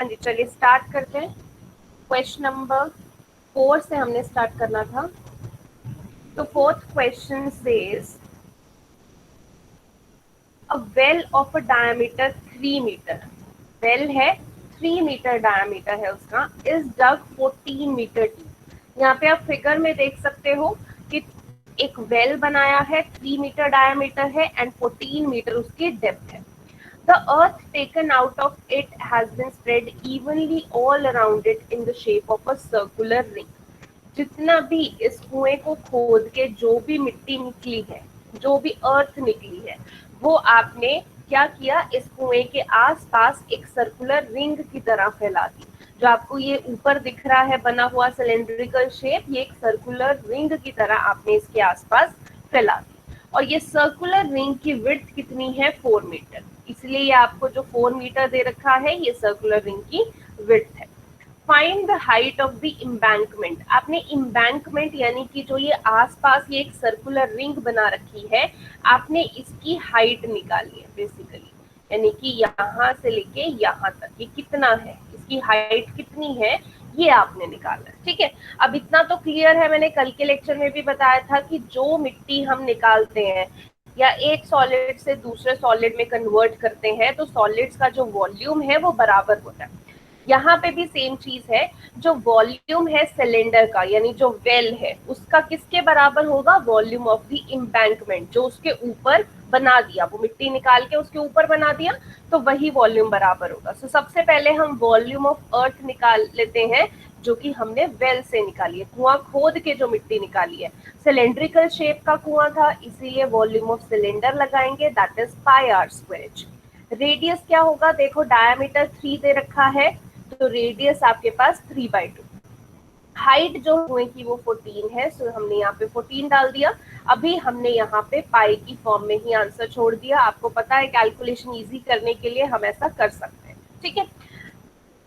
हाँ जी, चलिए स्टार्ट करते हैं। क्वेश्चन नंबर 4 से हमने स्टार्ट करना था। तो fourth question says a well of a diameter 3 metre, well है 3 मीटर डायमीटर है उसका, इज डग 14 मीटर डीप। यहाँ पे आप फिगर में देख सकते हो कि एक वेल बनाया है, 3 मीटर डायमीटर है एंड 14 मीटर उसकी डेप्थ है। The earth taken out of it has been spread evenly all around it in the shape of a circular ring. जितना भी इस कुएं को खोद के जो भी मिट्टी निकली है, जो भी अर्थ निकली है, वो आपने क्या किया, इस कुएं के आसपास एक सर्कुलर रिंग की तरह फैला दी। जो आपको ये ऊपर दिख रहा है बना हुआ सिलेंड्रिकल शेप, ये एक सर्कुलर रिंग की तरह आपने इसके आसपास फैला दी। और ये सर्कुलर रिंग की विड्थ कितनी है, 4 मीटर। इसलिए ये आपको जो 4 मीटर दे रखा है, ये सर्कुलर रिंग की विड्थ है। Find the height of the embankment. आपने इम्बैंकमेंट यानी कि जो ये आसपास ये एक सर्कुलर रिंग बना रखी है, आपने इसकी हाइट निकाली है बेसिकली, यानी कि यहाँ से लेके यहाँ तक ये कितना है, इसकी हाइट कितनी है, ये आपने निकाला है। ठीक है, अब इतना तो क्लियर है, मैंने कल के लेक्चर में भी बताया था कि जो मिट्टी हम निकालते हैं या एक सॉलिड से दूसरे सॉलिड में कन्वर्ट करते हैं, तो सॉलिड्स का जो वॉल्यूम है वो बराबर होता है। यहाँ पे भी सेम चीज है, जो वॉल्यूम है सिलेंडर का यानी जो वेल है, उसका किसके बराबर होगा, वॉल्यूम ऑफ द इम्बैंकमेंट, जो उसके ऊपर बना दिया, वो मिट्टी निकाल के उसके ऊपर बना दिया, तो वही वॉल्यूम बराबर होगा। सो सबसे पहले हम वॉल्यूम ऑफ अर्थ निकाल लेते हैं, जो कि हमने वेल से निकाली है, कुआं खोद के जो मिट्टी निकाली है। सिलेंड्रिकल शेप का कुआं था, इसीलिए वॉल्यूम ऑफ सिलेंडर लगाएंगे, that is pi are square. Radius क्या होगा, देखो डायमीटर 3 दे रखा है, तो रेडियस आपके पास 3/2। हाइट जो कुएं की वो 14 है, सो हमने यहाँ पे 14 डाल दिया। अभी हमने यहाँ पे पाई की फॉर्म में ही आंसर छोड़ दिया। आपको पता है कैलकुलेशन इजी करने के लिए हम ऐसा कर सकते हैं। ठीक है,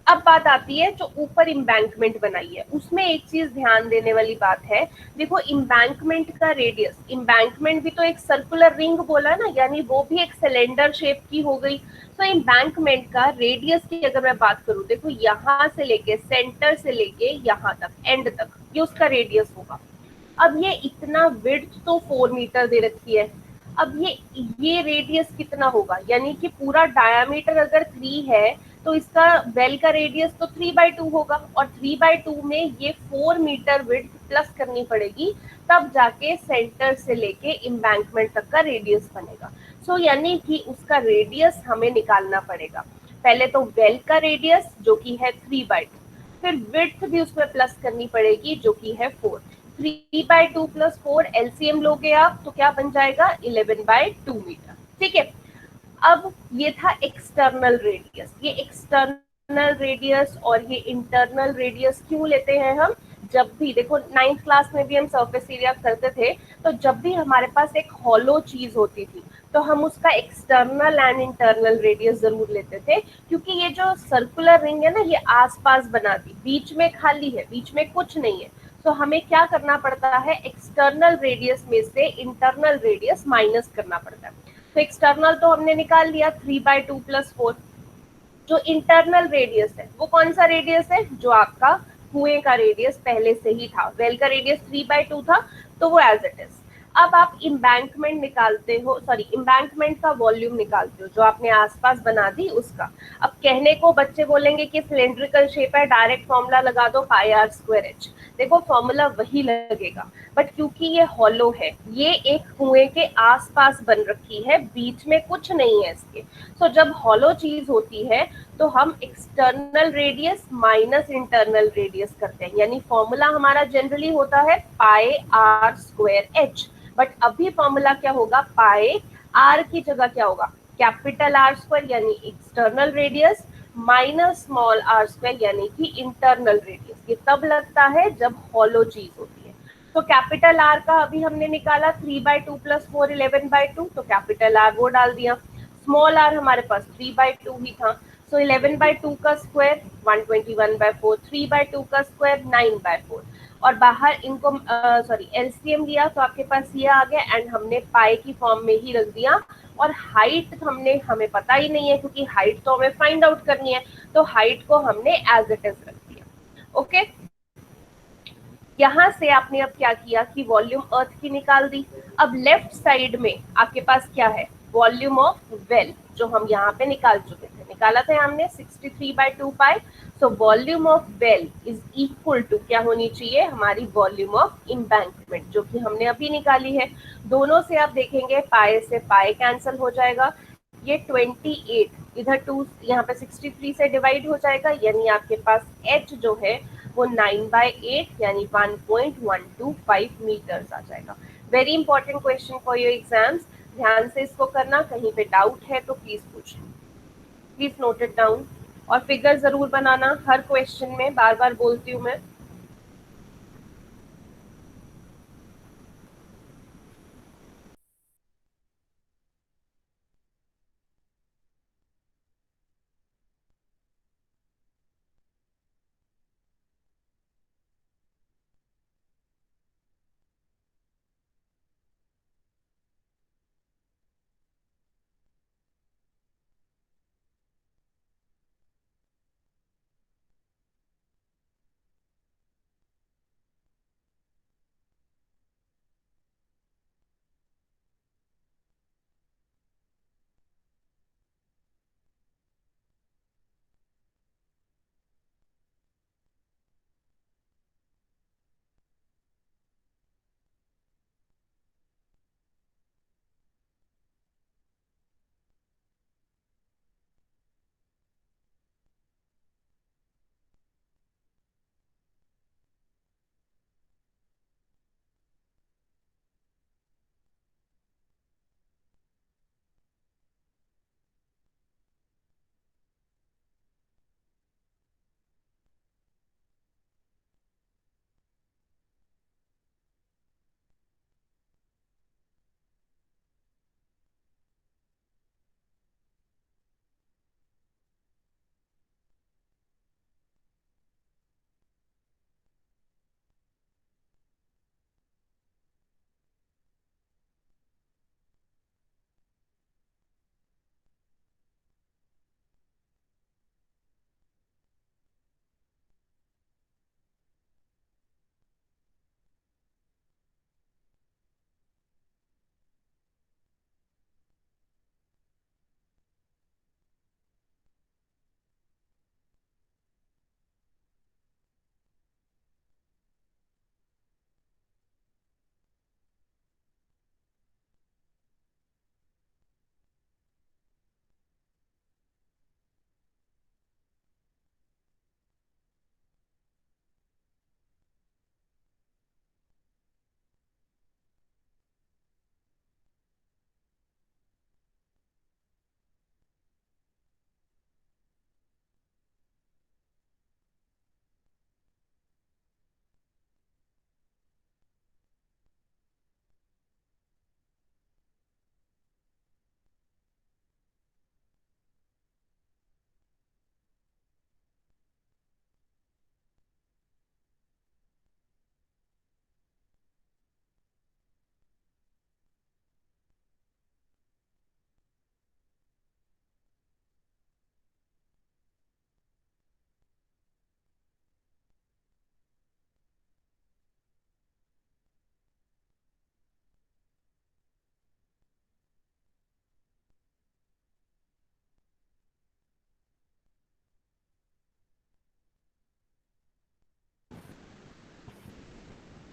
अब बात आती है जो ऊपर इम्बैंकमेंट बनाई है, उसमें एक चीज ध्यान देने वाली बात है। देखो इम्बैंकमेंट का रेडियस, इम्बैंकमेंट भी तो एक सर्कुलर रिंग बोला ना, यानी वो भी एक सिलेंडर शेप की हो गई। तो इम्बैंकमेंट का रेडियस की अगर मैं बात करूं, देखो यहाँ से लेके सेंटर से लेके यहाँ तक एंड तक, ये उसका रेडियस होगा। अब ये इतना विड्थ तो 4 मीटर दे रखी है, अब ये रेडियस कितना होगा, यानी कि पूरा डायामीटर अगर 3 है, तो इसका वेल का रेडियस तो 3/2 होगा, और 3/2 में ये 4 मीटर विड्थ प्लस करनी पड़ेगी, तब जाके सेंटर से लेके इम्बैंकमेंट तक का रेडियस बनेगा। सो यानी कि उसका रेडियस हमें निकालना पड़ेगा। पहले तो वेल का रेडियस जो कि है 3/2, फिर विड्थ भी उसमें प्लस करनी पड़ेगी जो कि है 4। 3/2 प्लस 4 एलसीएम लोगे आप तो क्या बन जाएगा, 11/2 मीटर। ठीक है, अब ये था एक्सटर्नल रेडियस। ये एक्सटर्नल रेडियस और ये इंटरनल रेडियस क्यों लेते हैं हम, जब भी देखो 9th क्लास में भी हम सरफेस एरिया करते थे, तो जब भी हमारे पास एक हॉलो चीज होती थी, तो हम उसका एक्सटर्नल एंड इंटरनल रेडियस जरूर लेते थे, क्योंकि ये जो सर्कुलर रिंग है ना, ये आसपास बना दी, बीच में खाली है, बीच में कुछ नहीं है। तो हमें क्या करना पड़ता है, एक्सटर्नल रेडियस में से इंटरनल रेडियस माइनस करना पड़ता है। तो एक्सटर्नल तो हमने निकाल लिया 3/2 प्लस 4। जो इंटरनल रेडियस है वो कौन सा रेडियस है, जो आपका कुएं का रेडियस पहले से ही था, वेल का रेडियस 3/2 था, तो वो एज इट इज। अब आप इम्बैंकमेंट निकालते हो, सॉरी इम्बैंकमेंट का वॉल्यूम निकालते हो, जो आपने आसपास बना दी उसका। अब कहने को बच्चे बोलेंगे कि सिलेंड्रिकल शेप है, डायरेक्ट फॉर्मूला लगा दो पाई आर स्क्वायर एच। देखो फॉर्मूला वही लगेगा, बट क्योंकि ये हॉलो है, ये एक कुएं के आसपास बन रखी है, बीच में कुछ नहीं है इसके। तो जब हॉलो चीज होती है तो हम external radius minus internal radius करते हैं, यानी फॉर्मूला हमारा जनरली होता है pi are square H. But अभी फॉर्मूला क्या होगा, पाई आर की जगह क्या होगा, कैपिटल आर स्क्वायर यानी external radius minus small R square यानी कि इंटरनल रेडियस। ये तब लगता है जब हॉलो चीज होती है। तो कैपिटल आर का अभी हमने निकाला 3/2 प्लस 4 11/2, तो कैपिटल आर वो डाल दिया। स्मॉल आर हमारे पास 3/2 ही था, सो 11/2 का स्क्वायर 121/4, 3/2 का स्क्वायर 9/4, और बाहर इनको सॉरी एलसीएम लिया तो आपके पास ये आ गया, एंड हमने पाई की फॉर्म में ही रख दिया और हाइट हमें पता ही नहीं है, क्योंकि हाइट तो हमें फाइंड आउट करनी है, तो हाइट को हमने एज इट इज रख दिया। ओके, यहां से आपने अब क्या किया कि वॉल्यूम अर्थ की निकाल दी। अब लेफ्ट साइड में आपके पास क्या है, वॉल्यूम ऑफ वेल, जो हम यहाँ पे निकाल चुके थे, निकाला था हमने 63/2 pi. So volume of well is equal to क्या होनी चाहिए, हमारी वॉल्यूम ऑफ इम्बैंकमेंट, जो कि हमने अभी निकाली है। दोनों से आप देखेंगे पाए से पाए कैंसिल हो जाएगा, ये 28 इधर 2 यहाँ पे 63 से डिवाइड हो जाएगा, यानी आपके पास h जो है वो 9/8 यानी 1.125 मीटर्स आ जाएगा। Very important question for your exams, ध्यान से इसको करना, कहीं पे डाउट है तो प्लीज पूछना, प्लीज नोट इट डाउन। और फिगर जरूर बनाना हर क्वेश्चन में, बार बार बोलती हूँ मैं।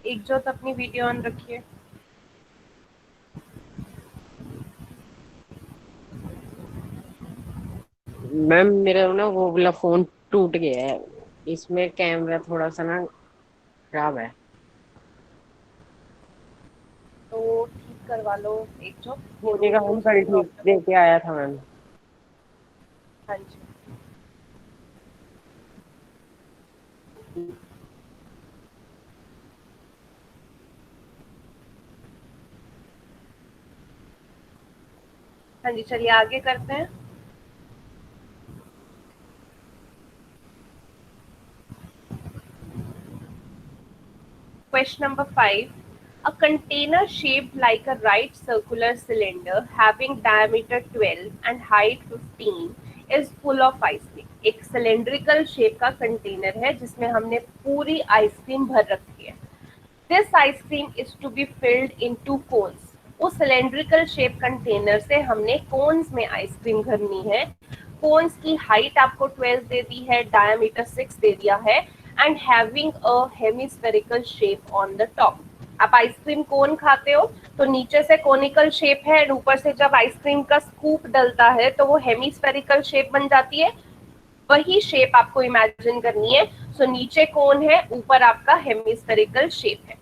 एक जो अपनी वीडियो ऑन रखिए। मैम मेरा ना वो वाला फोन टूट गया है। इसमें कैमरा थोड़ा सा ना खराब है। तो ठीक करवा लो एक जो, ये होने का रोज हम रोज कल की ठीक प्रॉब्लम दे है। के आया था मैम। हाँ जी, हाँ जी, चलिए आगे करते हैं। Question number 5, A container shaped like a right circular cylinder having diameter 12 and height 15 is full of ice cream. एक cylindrical shape का container है जिसमें हमने पूरी आइसक्रीम भर रखी है. This ice cream is to be filled into cones. उस cylindrical shape container से हमने cones में आइसक्रीम भरनी है. Cones की height आपको 12 दे दी है, diameter 6 दे दिया है and having a hemispherical shape on the top. आप आइसक्रीम कोन खाते हो तो नीचे से कोनिकल शेप है, ऊपर से जब आइसक्रीम का स्कूप डलता है तो वो हेमिस्फेरिकल शेप बन जाती है. वही शेप आपको इमेजिन करनी है. सो नीचे कोन है, ऊपर आपका हेमिस्फेरिकल शेप है.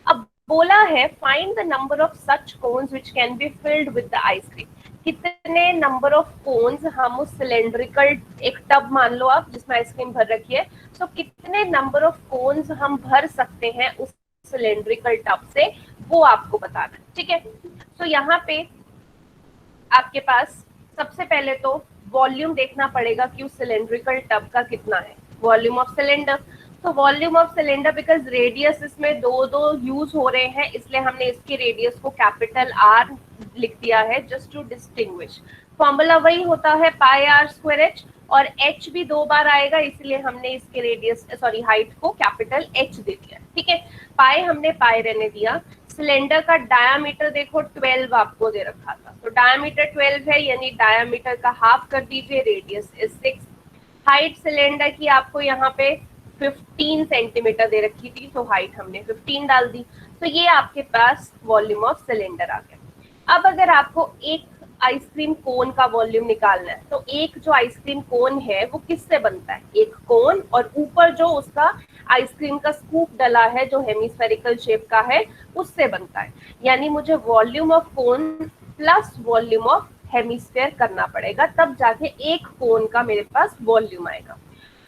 अब बोला है find the number of such cones which can be filled with the ice cream. कितने नंबर ऑफ कोन्स हम उस सिलेंड्रिकल, एक टब मान लो आप जिसमें आइसक्रीम भर रखी है, तो कितने नंबर ऑफ कोन्स हम भर सकते हैं उस सिलेंड्रिकल टब से, वो आपको बताना है. ठीक है. तो यहाँ पे आपके पास सबसे पहले तो वॉल्यूम देखना पड़ेगा कि उस सिलेंड्रिकल टब का कितना है. Volume of cylinder. तो volume of cylinder, because radius इसमें दो दो यूज हो रहे हैं इसलिए हमने इसकी रेडियस को कैपिटल आर लिख दिया है जस्ट टू डिस्टिंग्विश. फॉर्मूला वही होता है पाई आर स्क्वायर एच, और एच भी दो बार आएगा इसलिए हमने इसके रेडियस सॉरी हाइट को कैपिटल एच दे दिया. ठीक है. पाई हमने पाई रहने दिया. सिलेंडर का डायामीटर देखो 12 आपको दे रखा था, तो डायामीटर 12 है यानी डायामीटर का हाफ कर दीजिए, रेडियस इज 6. हाइट सिलेंडर की आपको यहाँ पे 15 सेंटीमीटर दे रखी थी, तो हाइट हमने 15 डाल दी. तो ये आपके पास वॉल्यूम ऑफ सिलेंडर आ गया. अब अगर आपको एक आइसक्रीम कोन का वॉल्यूम निकालना है तो एक जो आइसक्रीम कोन है वो किससे बनता है? एक कोन और ऊपर जो उसका आइसक्रीम का स्कूप डला है जो हेमिस्फेरिकल शेप का है उससे बनता है. यानी मुझे volume of cone plus volume of hemisphere करना पड़ेगा, तब जाके एक कोन का मेरे पास वॉल्यूम आएगा.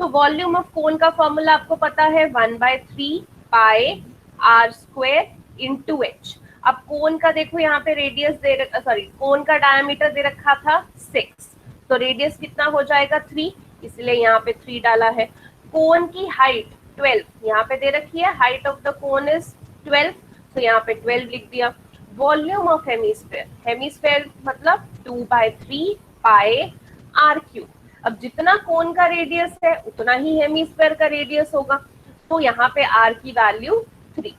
तो वॉल्यूम ऑफ कोन का फॉर्मूला आपको पता है 1/3 pi are square into H. अब कोन का देखो यहाँ पे रेडियस दे सॉरी कोन का डायमीटर दे रखा था 6, तो रेडियस कितना हो जाएगा 3, इसलिए यहाँ पे 3 डाला है. कोन की हाइट 12 यहाँ पे दे रखी है, height of the cone is 12, तो यहाँ पे 12 लिख दिया. वॉल्यूम ऑफ हेमिस्फेयर, हेमिस्फेयर मतलब 2/3 पाई आर क्यूब. अब जितना कोन का रेडियस है उतना ही हेमिस्फेयर का रेडियस होगा, तो यहाँ पे आर की वैल्यू 3.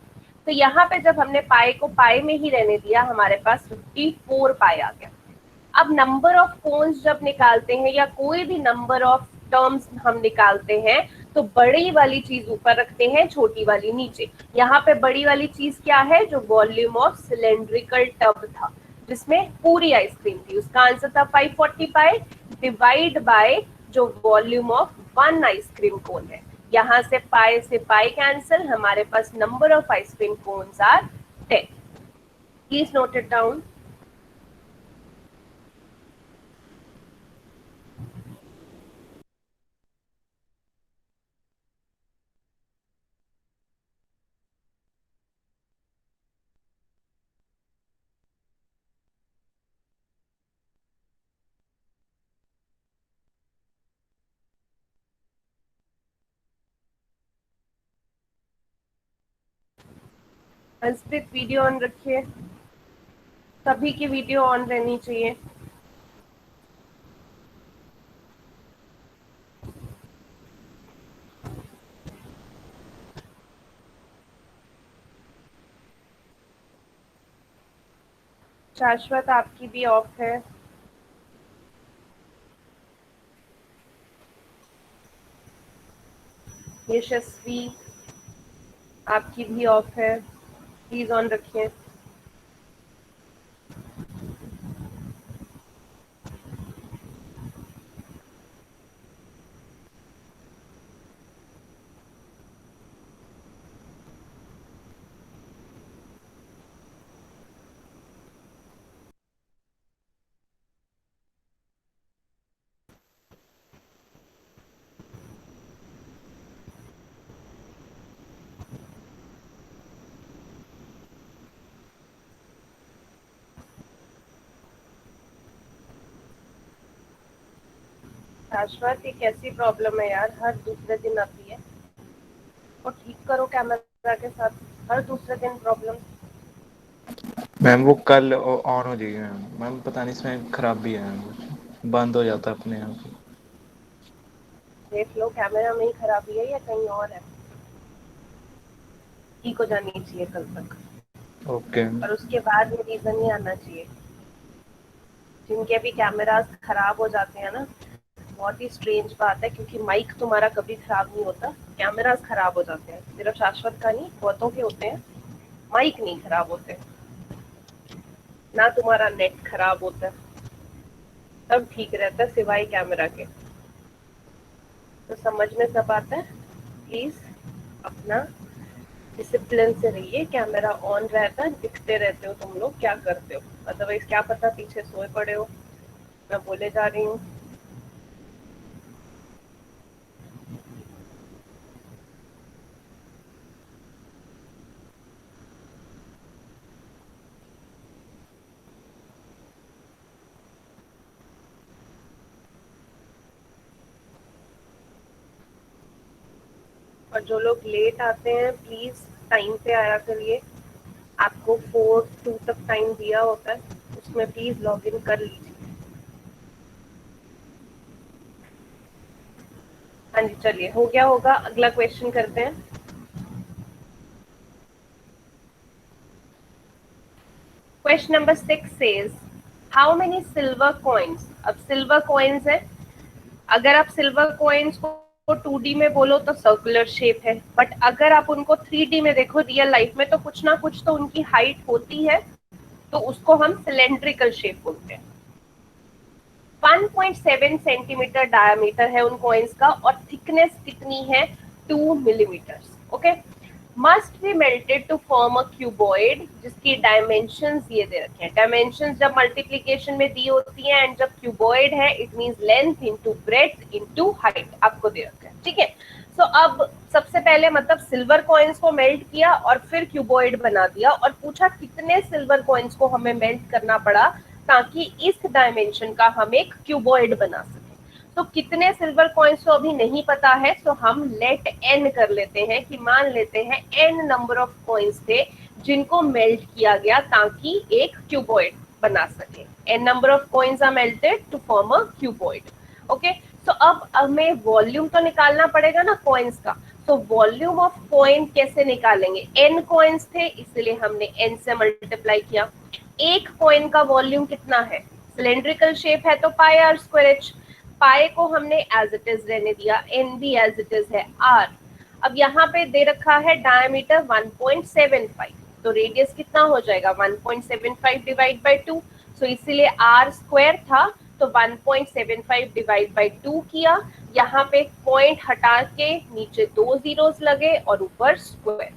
तो यहाँ पे जब हमने पाई को पाई में ही रहने दिया हमारे पास 54 पाई आ गया. अब नंबर ऑफ कोन्स जब निकालते हैं या कोई भी नंबर ऑफ टर्म्स हम निकालते हैं तो बड़ी वाली चीज ऊपर रखते हैं, छोटी वाली नीचे. यहाँ पे बड़ी वाली चीज क्या है? जो वॉल्यूम ऑफ सिलेंड्रिकल टब था जिसमें पूरी आइसक्रीम थी, उसका आंसर था 540 पाई डिवाइड बाय जो volume of one ice cream cone है. यहाँ से पाई कैंसिल, हमारे पास number of ice cream cones are 10. Please note it down. Hanspreet video on रखिए, सभी की वीडियो ऑन रहनी चाहिए. शाश्वत आपकी भी ऑफ है. यशस्वी आपकी भी ऑफ है, प्लीज ऑन रखिए. शाश्वत ये कैसी प्रॉब्लम है यार, हर दूसरे दिन आती है, और ठीक करो कैमरा के साथ. हर दूसरे दिन प्रॉब्लम. मैम वो कल ऑन हो जाएगी मैम। मैम पता नहीं इसमें खराबी है मैम, कुछ बंद हो जाता है अपने आप। देख लो कैमरा में ही खराबी है या कहीं और है, ठीक हो जानी चाहिए कल तक, ओके। और उसके बाद ये रीजन ही आना चाहिए। जिनके भी कैमरास खराब हो जाते हैं ना, बहुत ही स्ट्रेंज बात है, क्योंकि माइक तुम्हारा कभी खराब नहीं होता, कैमरास खराब हो जाते हैं। सिर्फ शाश्वत का नहीं, बहुतों के होते हैं, माइक नहीं खराब होते, ना तुम्हारा नेट खराब होता है, सब ठीक रहता है सिवाय कैमरा के। तो समझ में सब आता है। प्लीज अपना डिसिप्लिन से रहिए। कैमरा ऑन रहता है, दिखते रहते हो तुम लोग क्या करते हो, अदरवाइज क्या पता पीछे सोए पड़े हो, मैं बोले जा रही हूँ। और जो लोग लेट आते हैं प्लीज टाइम पे आया करिए। आपको 4 to 2 तक टाइम दिया होता है, उसमें प्लीज लॉग इन कर लीजिए। हाँ जी, चलिए हो गया होगा, अगला क्वेश्चन करते हैं। Question number 6 says how many silver coins. अब सिल्वर कॉइन्स है, अगर आप सिल्वर कॉइन्स को 2D में बोलो तो सर्कुलर शेप है, बट अगर आप उनको 3D में देखो रियल लाइफ में, तो कुछ ना कुछ तो उनकी हाइट होती है, तो उसको हम सिलेंड्रिकल शेप बोलते हैं। 1.7 सेंटीमीटर डायमीटर है उन कॉइन्स का, और थिकनेस कितनी है, 2 millimetre. Okay, must be melted to form a cuboid, जिसकी डायमेंशंस ये दे रखे हैं। डायमेंशंस जब मल्टीप्लीकेशन में दी होती है, एंड जब क्यूबॉइड है it means length into breadth into height आपको दे रखा है, ठीक है। सो अब सबसे पहले मतलब सिल्वर कॉइन्स को मेल्ट किया और फिर क्यूबॉइड बना दिया, और पूछा कितने सिल्वर कॉइन्स को हमें मेल्ट करना पड़ा ताकि इस डायमेंशन का हम एक क्यूबॉइड बना सके। तो कितने सिल्वर कॉइन्स तो अभी नहीं पता है, तो हम लेट एन कर लेते हैं, कि मान लेते हैं एन नंबर ऑफ कॉइन्स थे जिनको मेल्ट किया गया ताकि एक क्यूबॉइड बना सके। N number of coins are melted to form a cuboid. Okay, तो अब हमें वॉल्यूम तो निकालना पड़ेगा ना कॉइन्स का। तो वॉल्यूम ऑफ कॉइन कैसे निकालेंगे, एन कॉइन्स थे इसलिए हमने एन से मल्टीप्लाई किया। एक कॉइन का वॉल्यूम कितना है, सिलेंड्रिकल शेप है तो पाई आर स्क्वायर एच। पाई को हमने एज इट इज रहने दिया, एन भी एज इट इज है आर। अब यहाँ पे दे रखा है डायमीटर 1.75, तो रेडियस कितना हो जाएगा 1.75 डिवाइड बाई 2। सो इसीलिए आर स्क्वायर था, तो 1.75 डिवाइड बाई 2 किया। यहाँ पे पॉइंट हटा के नीचे 2 जीरोस लगे और ऊपर स्क्वायर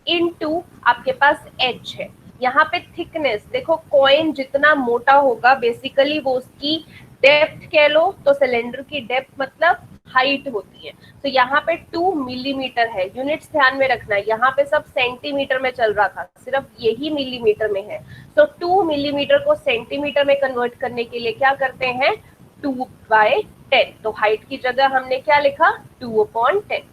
इनटू आपके पास एच है। यहाँ पे थिकनेस देखो, कॉइन जितना मोटा होगा बेसिकली वो उसकी डेप्थ कह लो, तो सिलेंडर की डेप्थ मतलब हाइट होती है। तो यहाँ पे 2 मिलीमीटर है, यूनिट्स ध्यान में रखना है, यहाँ पे सब सेंटीमीटर में चल रहा था, सिर्फ यही मिलीमीटर में है। तो 2 मिलीमीटर को सेंटीमीटर में कन्वर्ट करने के लिए क्या करते हैं, 2/10। तो हाइट की जगह हमने क्या लिखा, 2/10।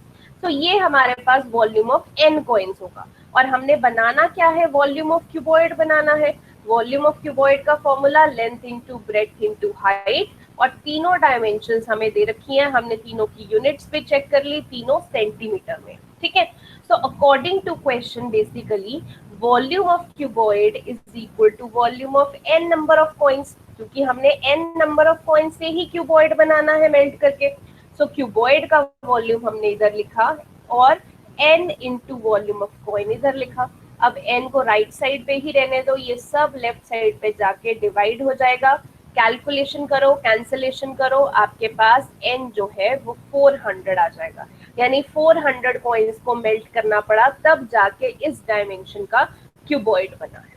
तो ये हमारे पास वॉल्यूम ऑफ एन कॉइन्स होगा। और हमने बनाना क्या है, वॉल्यूम ऑफ क्यूबॉइड बनाना है। वॉल्यूम ऑफ क्यूबॉइड का formula length into breadth into height, और तीनों डायमेंशंस हमें दे रखी हैं, हमने तीनों की यूनिट्स भी चेक कर ली, तीनों सेंटीमीटर में, ठीक है। So according to question basically volume of cuboid is equal to volume of N number of coins, क्योंकि हमने एन नंबर ऑफ कॉइन्स से ही क्यूबॉइड बनाना है मेल्ट करके। सो क्यूबॉइड का वॉल्यूम हमने इधर लिखा, और n into volume of coin इधर लिखा। अब n को राइट साइड पे ही रहने दो, ये सब लेफ्ट साइड पे जाके डिवाइड हो जाएगा। कैलकुलेशन करो, कैंसलेशन करो, आपके पास n जो है वो 400 आ जाएगा। यानी 400 कॉइन्स को मेल्ट करना पड़ा, तब जाके इस डायमेंशन का क्यूबॉइड बना है।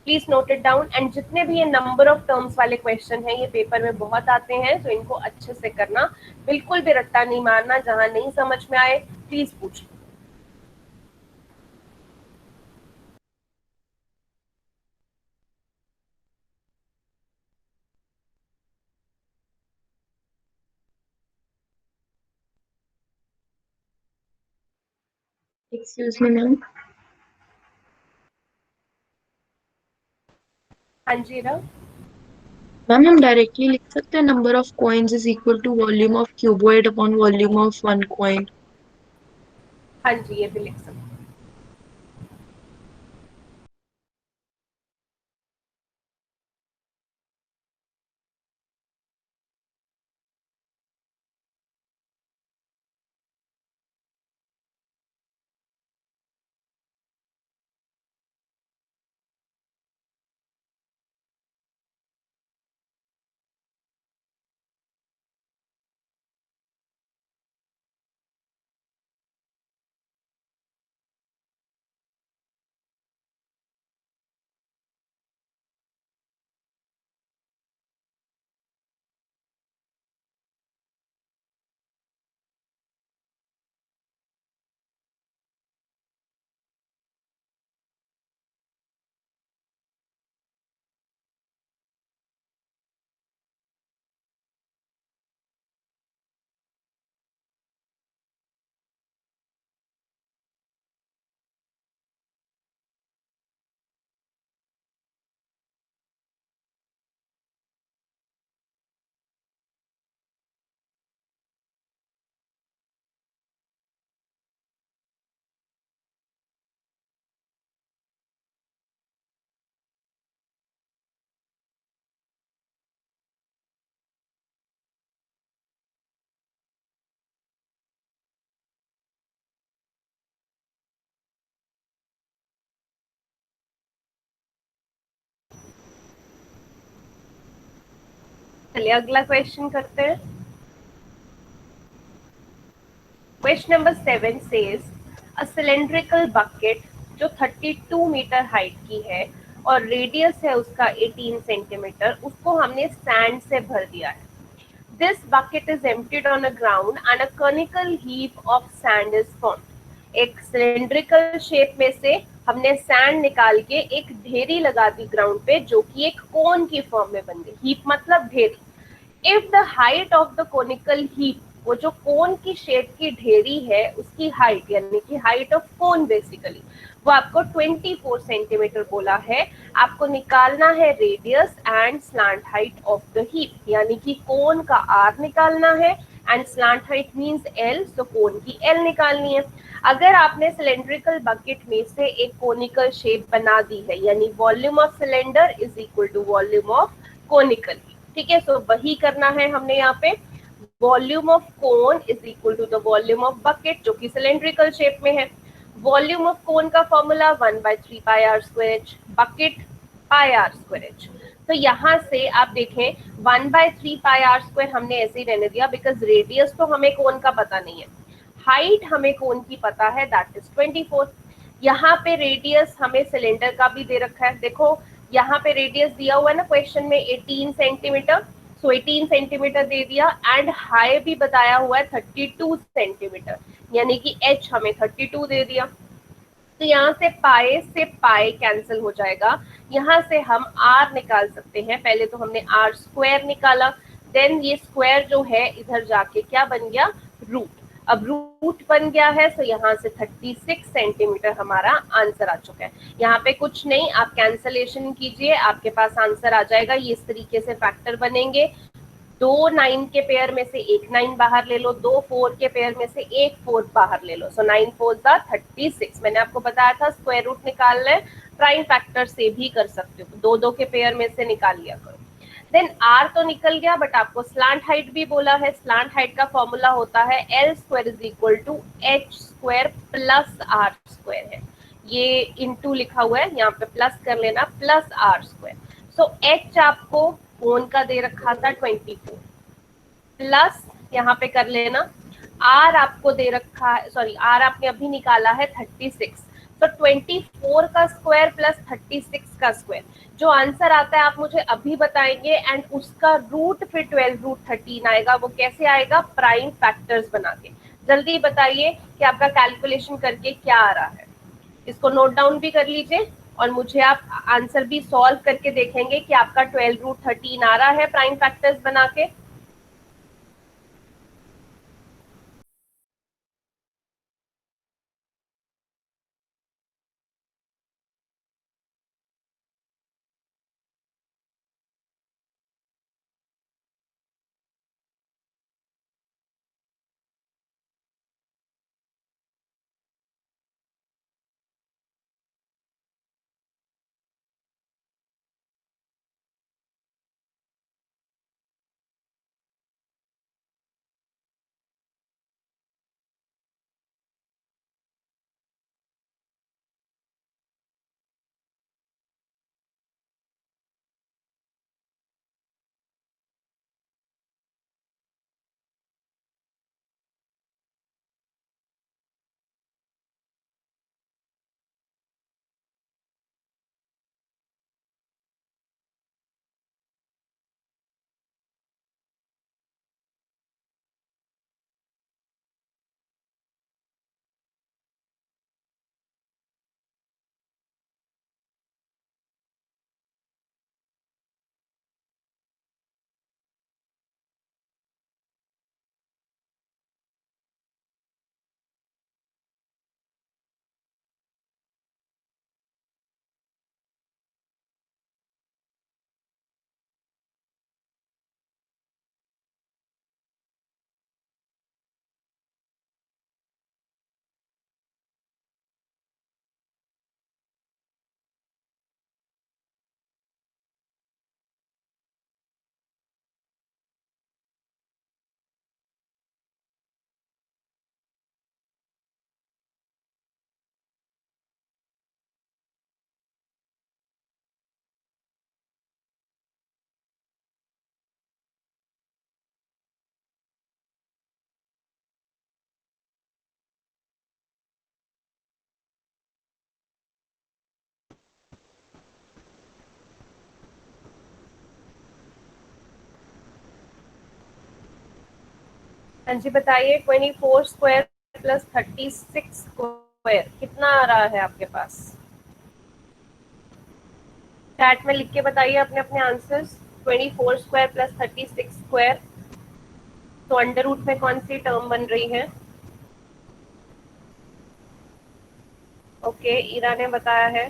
Please note it down. And जितने भी ये नंबर ऑफ टर्म्स वाले क्वेश्चन हैं ये पेपर में बहुत आते हैं, तो इनको अच्छे से करना, बिल्कुल भी रट्टा नहीं मारना, जहां नहीं समझ में आए प्लीज पूछो। Excuse me, ma'am. हाँ जी ना। मैम हम डायरेक्टली लिख सकते हैं number of coins is equal to volume of cuboid upon volume of one coin. हाँ जी, ये भी लिख सकते हैं। चलिए अगला क्वेश्चन करते हैं। Question number 7 says a cylindrical bucket जो 32 मीटर हाइट की है और रेडियस है उसका 18 सेंटीमीटर, उसको हमने सैंड से भर दिया है। This bucket is emptied on a ground and a conical heap of sand is formed. एक सिलेंड्रिकल शेप में से हमने सैंड निकाल के एक ढेरी लगा दी ग्राउंड पे, जो कि एक कोन की फॉर्म में बन गई। हीप मतलब ढेरी। If the height of the conical heap, वो जो कोन की शेप की ढेरी है उसकी हाइट, यानी कि हाइट ऑफ कोन बेसिकली, वो आपको 24 सेंटीमीटर बोला है। आपको निकालना है radius and slant height of the heap, यानी कि कोन का आर निकालना है and slant height means L, तो कोन की एल निकालनी है। अगर आपने सिलेंड्रिकल बकेट में से एक कोनिकल शेप बना दी है, यानी volume of cylinder is equal to volume of conical, ठीक है। सो वही करना है हमने यहाँ पे। Volume of cone is equal to the volume of bucket, जो कि सिलेंड्रिकल शेप में है। वॉल्यूम ऑफ कोन का formula 1/3 pi are square H, bucket pi are square H. तो यहाँ से आप देखें 1/3 पाई आर स्क्वायर हमने ऐसे ही रहने दिया, बिकॉज रेडियस तो हमें कोन का पता नहीं है, हाइट हमें कोन की पता है, दैट इज 24। यहाँ पे रेडियस हमें सिलेंडर का भी दे रखा है, देखो यहाँ पे रेडियस दिया हुआ है ना क्वेश्चन में 18 सेंटीमीटर, सो 18 सेंटीमीटर दे दिया एंड हाई भी बताया हुआ है 32 सेंटीमीटर, यानी कि एच हमें 32 दे दिया। तो यहाँ से पाए कैंसिल हो जाएगा, यहाँ से हम आर निकाल सकते हैं। पहले तो हमने आर स्क्वायर निकाला, देन ये स्क्वायर जो है इधर जाके क्या बन गया, रूट। अब रूट बन गया है, तो यहाँ से 36 सेंटीमीटर हमारा आंसर आ चुका है। यहाँ पे कुछ नहीं, आप कैंसलेशन कीजिए, आपके पास आंसर आ जाएगा। ये इस तरीके से फैक्टर बनेंगे, दो 9 के पेयर में से एक 9 बाहर ले लो, दो 4 के पेयर में से एक 4 बाहर ले लो। सो 9 4 36। मैंने आपको बताया था स्क्वायर रूट निकालना है, प्राइम फैक्टर से भी कर सकते हो, दो दो के पेयर में से निकाल लिया करो। देन आर तो निकल गया, बट आपको स्लांट हाइट भी बोला है। स्लांट हाइट का फॉर्मूला होता है L square is equal to H square plus R square है। ये इनटू लिखा हुआ है, यहाँ पे प्लस कर लेना, plus R square. So H आपको कोन का दे रखा था 24, प्लस यहाँ पे कर लेना, आर आपको दे रखा है, सॉरी आर आपने अभी निकाला है 36, तो 24 का स्क्वायर प्लस 36 का स्क्वायर, जो आंसर आता है आप मुझे अभी बताएंगे, एंड उसका रूट फिर 12√13 आएगा। वो कैसे आएगा, प्राइम फैक्टर्स बना के। जल्दी बताइए कि आपका कैलकुलेशन करके क्या आ रहा है, इसको नोट डाउन भी कर लीजिए और मुझे आप आंसर भी सॉल्व करके देखेंगे कि आपका 12√13 आ रहा है प्राइम फैक्टर्स बना के। हाँ जी बताइए, 24 स्क्वायर प्लस 36 स्क्वायर कितना आ रहा है आपके पास? चैट में लिख के बताइए अपने अपने आंसर्स। 24 स्क्वायर प्लस 36 स्क्वायर, तो अंडर रूट में कौन सी टर्म बन रही है? ओके, ईरा ने बताया है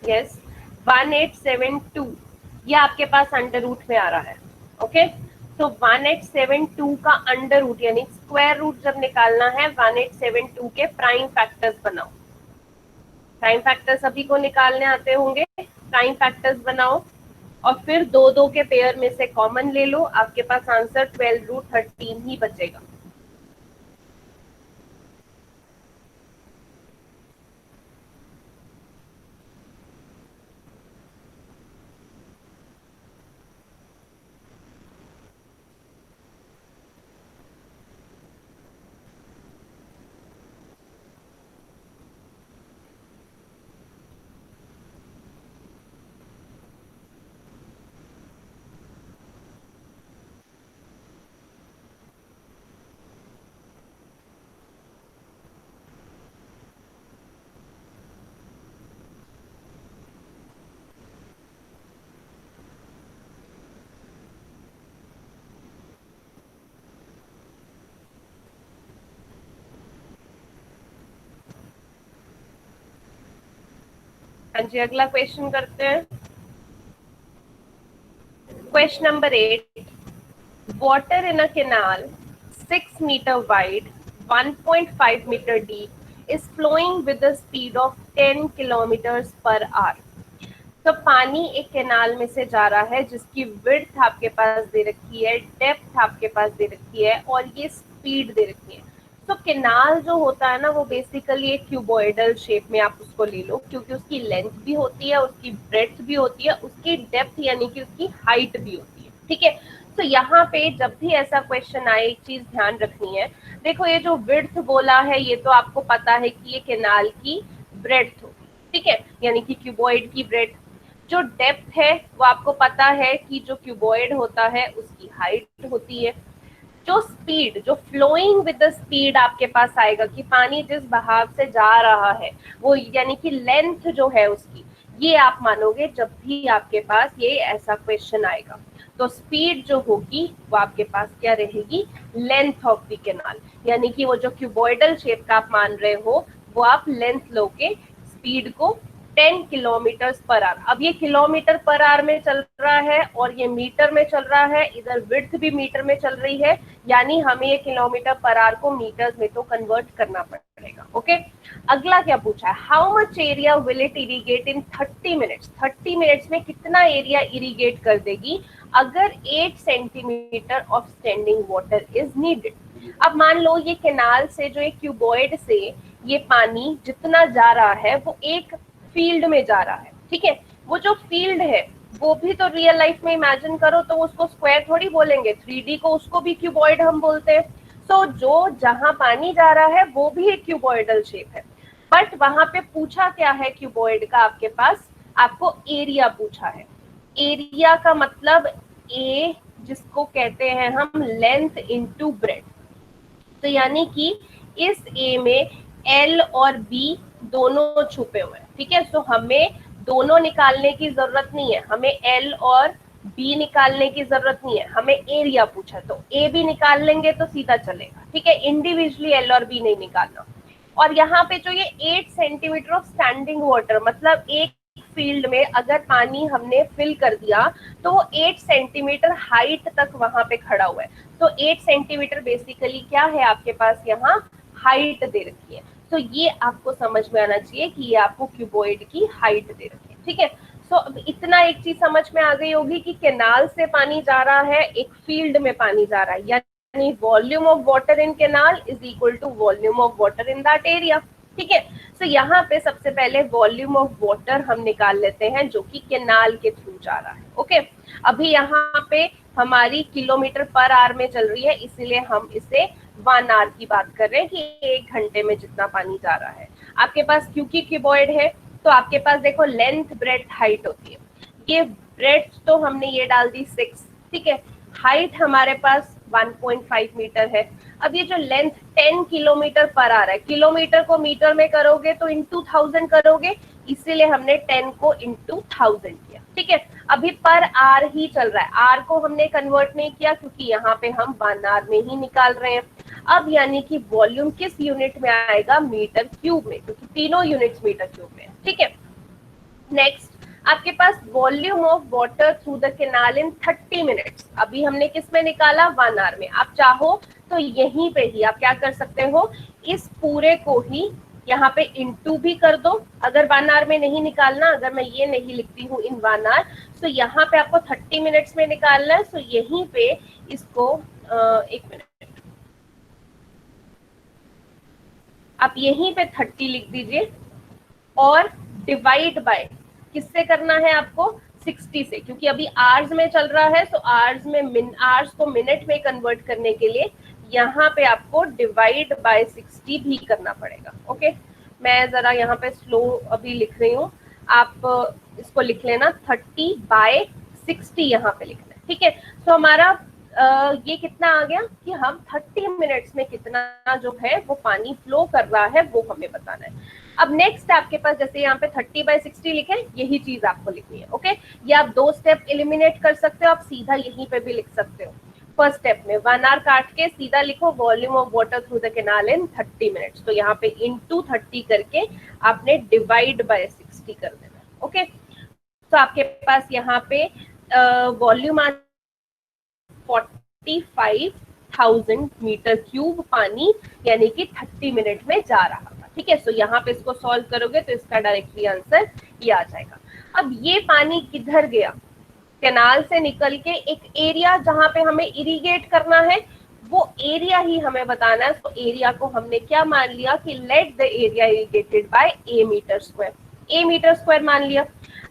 यस, 1872 ये आपके पास अंडर रूट में आ रहा है। ओके, तो 1872 का अंडर रूट यानी स्क्वायर रूट जब निकालना है 1872 के प्राइम फैक्टर्स बनाओ। प्राइम फैक्टर्स सभी को निकालने आते होंगे, प्राइम फैक्टर्स बनाओ और फिर दो दो के पेयर में से कॉमन ले लो, आपके पास आंसर 12√13 ही बचेगा। हाँ जी, अगला क्वेश्चन करते हैं। Question number 8, water in a canal 6 meter wide, 1.5 meter deep is flowing with a speed of 10 kilometers per hour। तो पानी एक कैनाल में से जा रहा है जिसकी विड्थ आपके पास दे रखी है, डेप्थ आपके पास दे रखी है और ये स्पीड दे रखी है। तो कैनाल जो होता है ना वो बेसिकली एक क्यूबॉइडल शेप में आप उसको ले लो, क्योंकि उसकी लेंथ भी होती है, उसकी ब्रेड्थ भी होती है, उसकी डेप्थ यानी कि उसकी हाइट भी होती है। ठीक है, तो यहाँ पे जब भी ऐसा क्वेश्चन आए एक चीज ध्यान रखनी है। देखो ये जो विड्थ बोला है ये तो आपको पता है कि ये कैनाल की ब्रेड्थ होगी, ठीक है, यानी कि क्यूबॉइड की ब्रेड्थ। जो डेप्थ है वो आपको पता है कि जो क्यूबॉइड होता है उसकी हाइट होती है। जो स्पीड, जो फ्लोइंग विद द स्पीड आपके पास आएगा कि पानी जिस बहाव से जा रहा है वो यानी कि लेंथ जो है उसकी, ये आप मानोगे जब भी आपके पास ये ऐसा क्वेश्चन आएगा। तो स्पीड जो होगी वो आपके पास क्या रहेगी? लेंथ ऑफ द कैनाल, यानी कि वो जो क्यूबॉइडल शेप का आप मान रहे हो वो आप लेंथ लोगे, स्पीड को 10 किलोमीटर पर आवर। अब ये किलोमीटर पर आवर में चल रहा है और ये मीटर में चल रहा है, इधर विड्थ भी मीटर में चल रही है, यानी हमें ये किलोमीटर पर आवर को मीटर्स में तो कन्वर्ट करना पड़ेगा। ओके, अगला क्या पूछा है? How much area will it irrigate in 30 minutes? 30 minutes में कितना एरिया इरिगेट कर देगी अगर 8 centimetre of standing water is needed. अब मान लो ये कैनाल से जो एक क्यूबॉइड से ये पानी जितना जा रहा है वो एक फील्ड में जा रहा है, ठीक है, वो जो फील्ड है वो भी तो रियल लाइफ में इमेजिन करो तो उसको स्क्वायर थोड़ी बोलेंगे, 3D को उसको भी क्यूबॉइड हम बोलते हैं। तो जो जहां पानी जा रहा है वो भी एक क्यूबॉइडल शेप है, बट वहां पे पूछा क्या है क्यूबॉइड का आपके पास? आपको एरिया पूछा है। एरिया का मतलब ए जिसको कहते हैं हम लेंथ इनटू ब्रेड्थ, तो यानी कि इस ए में एल और बी दोनों छुपे हुए हैं, ठीक है। सो हमें दोनों निकालने की जरूरत नहीं है, हमें एल और बी निकालने की जरूरत नहीं है, हमें एरिया पूछा, तो ए भी निकाल लेंगे तो सीधा चलेगा, ठीक है, इंडिविजुअली एल और बी नहीं निकालना। और यहाँ पे जो ये 8 सेंटीमीटर ऑफ स्टैंडिंग वाटर, मतलब एक फील्ड में अगर पानी हमने फिल कर दिया तो वो 8 सेंटीमीटर हाइट तक वहां पे खड़ा हुआ है। तो 8 सेंटीमीटर बेसिकली क्या है आपके पास यहाँ? हाइट दे रखी है। तो ये आपको समझ में आना चाहिए कि ये आपको क्यूबॉइड की हाइट दे रखी है, ठीक है। सो अब इतना एक चीज समझ में आ गई होगी कि कैनाल से पानी जा रहा है, एक फील्ड में पानी जा रहा है, यानी volume of water in canal is equal to volume of water in that area, ठीक है। सो यहाँ पे सबसे पहले वॉल्यूम ऑफ वाटर हम निकाल लेते हैं जो कि कैनाल के थ्रू जा रहा है। ओके, अभी यहाँ पे हमारी किलोमीटर पर आवर में चल रही है, इसीलिए हम इसे 1 आवर की बात कर रहे हैं कि 1 घंटे में जितना पानी जा रहा है। आपके पास क्योंकि क्यूबॉइड है तो आपके पास देखो लेंथ ब्रेड्थ हाइट होती है। ये ब्रेड्थ तो हमने ये डाल दी 6, ठीक है, हाइट हमारे पास 1.5 मीटर है। अब ये जो लेंथ 10 किलोमीटर पर आ रहा है, किलोमीटर को मीटर में करोगे तो इंटू 1000 करोगे, इसीलिए हमने 10 को इंटू 1000 किया। ठीक है, अभी पर आर ही चल रहा है, आर को हमने कन्वर्ट नहीं किया क्योंकि यहाँ पे हम 1 आर में ही निकाल रहे हैं। अब यानी कि वॉल्यूम किस यूनिट में आएगा, मीटर क्यूब में, क्योंकि तीनों यूनिट्स मीटर क्यूब में। ठीक है, नेक्स्ट आपके पास volume of water through the canal in 30 minutes. अभी हमने किस में निकाला, 1 आवर में। आप चाहो तो यहीं पे ही आप क्या कर सकते हो, इस पूरे को ही यहाँ पे इंटू भी कर दो। अगर 1 आवर में नहीं निकालना, अगर मैं ये नहीं लिखती हूँ इन 1 आवर, तो यहाँ पे आपको 30 मिनट्स में निकालना है। तो यहीं पे इसको एक मिनट, आप यहीं पे 30 लिख दीजिए और डिवाइड बाय किससे करना है आपको, 60 से, क्योंकि अभी आवर्स में चल रहा है। तो आवर्स में आवर्स को मिनट में कन्वर्ट करने के लिए यहाँ पे आपको डिवाइड बाय 60 भी करना पड़ेगा। ओके, मैं जरा यहाँ पे स्लो अभी लिख रही हूँ, आप इसको लिख लेना 30 बाय 60 यहाँ पे लिखना है। ठीक है, तो हमारा ये कितना आ गया कि हम 30 मिनट्स में कितना जो है वो पानी फ्लो कर रहा है वो हमें बताना है। अब नेक्स्ट आपके पास जैसे यहाँ पे 30/60 लिखे, यही चीज आपको लिखनी है। ओके, ये आप 2 स्टेप एलिमिनेट कर सकते हो, आप सीधा यहीं पे भी लिख सकते हो। फर्स्ट स्टेप में 1 आवर काट के सीधा लिखो volume of water through the canal in 30 minutes. तो यहाँ पे इंटू 30 करके आपने डिवाइड बाय 60 कर देना। ओके, तो आपके पास यहाँ पे वॉल्यूम 45,000 मीटर क्यूब पानी यानी कि 30 मिनट में जा रहा था। ठीक है, सो यहाँ पे इसको सॉल्व करोगे तो इसका डायरेक्टली आंसर ये आ जाएगा। अब ये पानी किधर गया, कैनाल से निकल के एक एरिया जहां पे हमें इरिगेट करना है, वो एरिया ही हमें बताना है। तो एरिया को हमने क्या मान लिया कि let the area irrigated by A metre square, A metre square मान लिया।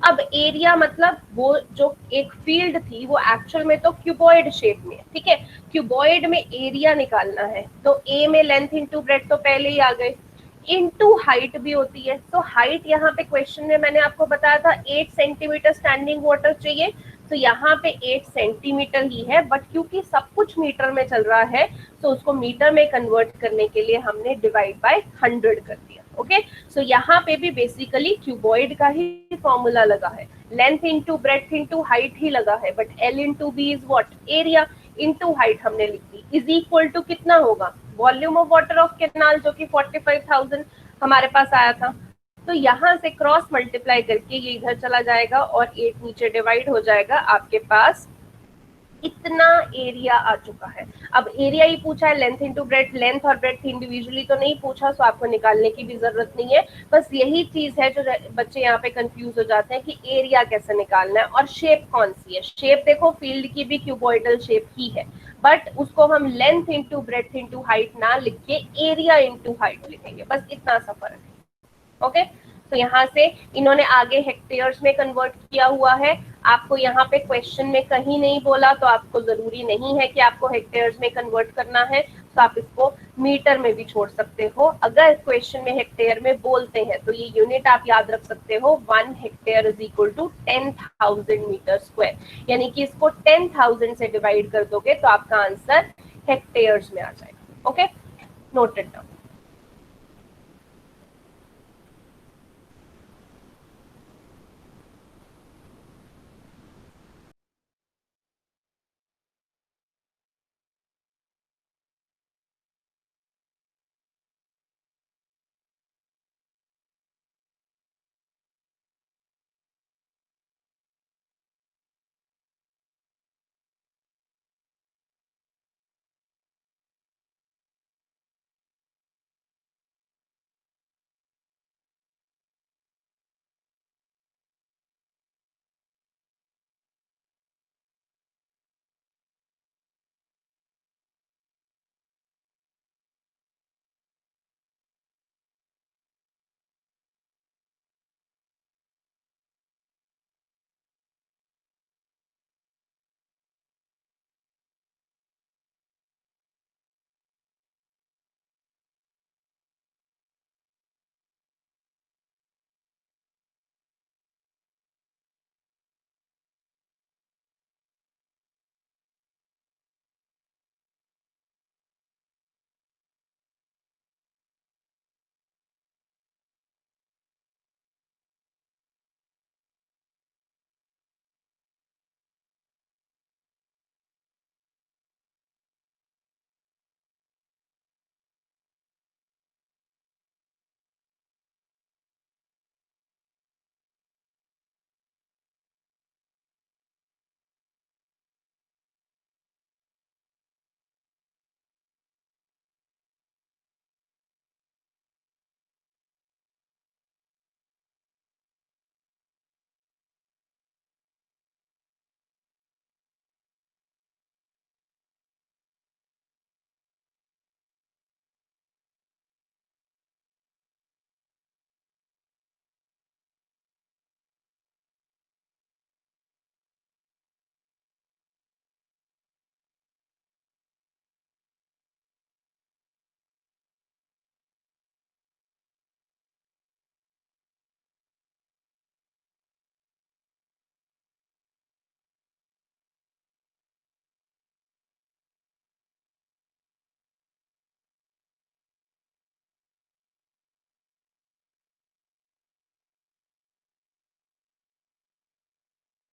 अब एरिया मतलब वो जो एक फील्ड थी वो एक्चुअल में तो क्यूबॉइड शेप में है। ठीक है, क्यूबॉइड में एरिया निकालना है तो ए में लेंथ इंटू ब्रेड तो पहले ही आ गए, इनटू हाइट भी होती है। तो हाइट यहाँ पे क्वेश्चन में मैंने आपको बताया था 8 सेंटीमीटर स्टैंडिंग वाटर चाहिए, तो यहाँ पे 8 सेंटीमीटर ही है, बट क्योंकि सब कुछ मीटर में चल रहा है तो उसको मीटर में कन्वर्ट करने के लिए हमने डिवाइड बाय 100 कर दिया। ओके, सो यहाँ पे भी बेसिकली क्यूबॉइड का ही फॉर्मूला लगा है, length into breadth into height ही लगा है, but L into B is what, area into height हमने लिख दी, इज इक्वल टू कितना होगा, volume of water of canal जो कि 45,000 हमारे पास आया था। तो यहाँ से क्रॉस मल्टीप्लाई करके ये इधर चला जाएगा और 8 नीचे डिवाइड हो जाएगा, आपके पास इतना एरिया आ चुका है। अब एरिया ही पूछा है, लेंथ इंटू ब्रेथ, लेंथ और ब्रेथ इंडिविजुअली तो नहीं पूछा, सो आपको निकालने की भी जरूरत नहीं है। बस यही चीज है जो बच्चे यहाँ पे कंफ्यूज हो जाते हैं कि एरिया कैसे निकालना है और शेप कौन सी है। शेप देखो फील्ड की भी क्यूबॉइडल शेप ही है, बट उसको हम length into breadth into height ना लिख के एरिया इंटू हाइट लिखेंगे, बस इतना सा फर्क है। ओके, तो यहाँ से इन्होंने आगे हेक्टेयर्स में कन्वर्ट किया हुआ है। आपको यहाँ पे क्वेश्चन में कहीं नहीं बोला, तो आपको जरूरी नहीं है कि आपको हेक्टेयर्स में कन्वर्ट करना है, तो आप इसको मीटर में भी छोड़ सकते हो। अगर क्वेश्चन में हेक्टेयर में बोलते हैं तो ये यूनिट आप याद रख सकते हो, 1 hectare is equal to 10,000 metre square, यानी कि इसको 10,000 से डिवाइड कर दोगे तो आपका आंसर हेक्टेयर्स में आ जाएगा। Okay, noted down.